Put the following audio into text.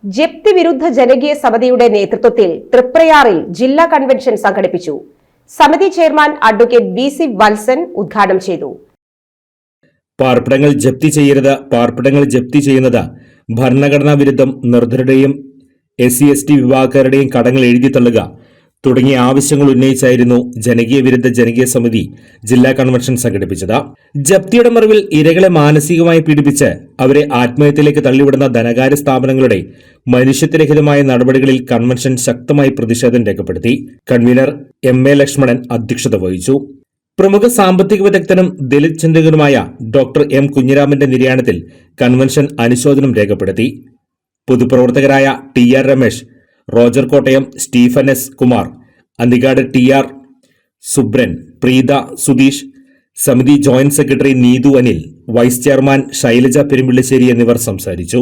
ജപ്തി വിരുദ്ധ ജനകീയ സമിതിയുടെ നേതൃത്വത്തിൽ തൃപ്രയാറിൽ ജില്ലാ കൺവെൻഷൻ സംഘടിപ്പിച്ചു. സമിതി ചെയർമാൻ അഡ്വക്കേറ്റ് വി.സി. വത്സൻ ഉദ്ഘാടനം ചെയ്തു. പാർപ്പിടങ്ങൾ ജപ്തി ചെയ്യുന്നത് ഭരണഘടനാ വിരുദ്ധം, നിർദ്ധരുടെയും SC/ST വിഭാഗക്കാരുടെയും കടങ്ങൾ എഴുതിത്തള്ളുക തുടങ്ങിയ ആവശ്യങ്ങൾ ഉന്നയിച്ചായിരുന്നു ജനകീയ സമിതി ജില്ലാ കൺവെൻഷൻ സംഘടിപ്പിച്ചത്. ജപ്തിയുടെ മറവിൽ ഇരകളെ മാനസികമായി പീഡിപ്പിച്ച് അവരെ ആത്മഹത്യയിലേക്ക് തള്ളിവിടുന്ന ധനകാര്യ സ്ഥാപനങ്ങളുടെ മനുഷ്യത്വരഹിതമായ നടപടികളിൽ കൺവെൻഷൻ ശക്തമായി പ്രതിഷേധം രേഖപ്പെടുത്തി. Convener M.A. ലക്ഷ്മണൻ അധ്യക്ഷത വഹിച്ചു. പ്രമുഖ സാമ്പത്തിക വിദഗ്ധനും ദലിത് ചിന്തകനുമായ ഡോക്ടർ M. കുഞ്ഞിരാമന്റെ നിര്യാണത്തിൽ കൺവെൻഷൻ അനുശോചനം രേഖപ്പെടുത്തി. പൊതുപ്രവർത്തകരായ T.R. Ramesh, Roger Kottayam, Stephen S. Kumar, Anthikad T.R. Subran, Preetha Sudheesh, സമിതി joint secretary Neethu Anil, vice chairman Shylaja Perumpillissery എന്നിവർ സംസാരിച്ചു.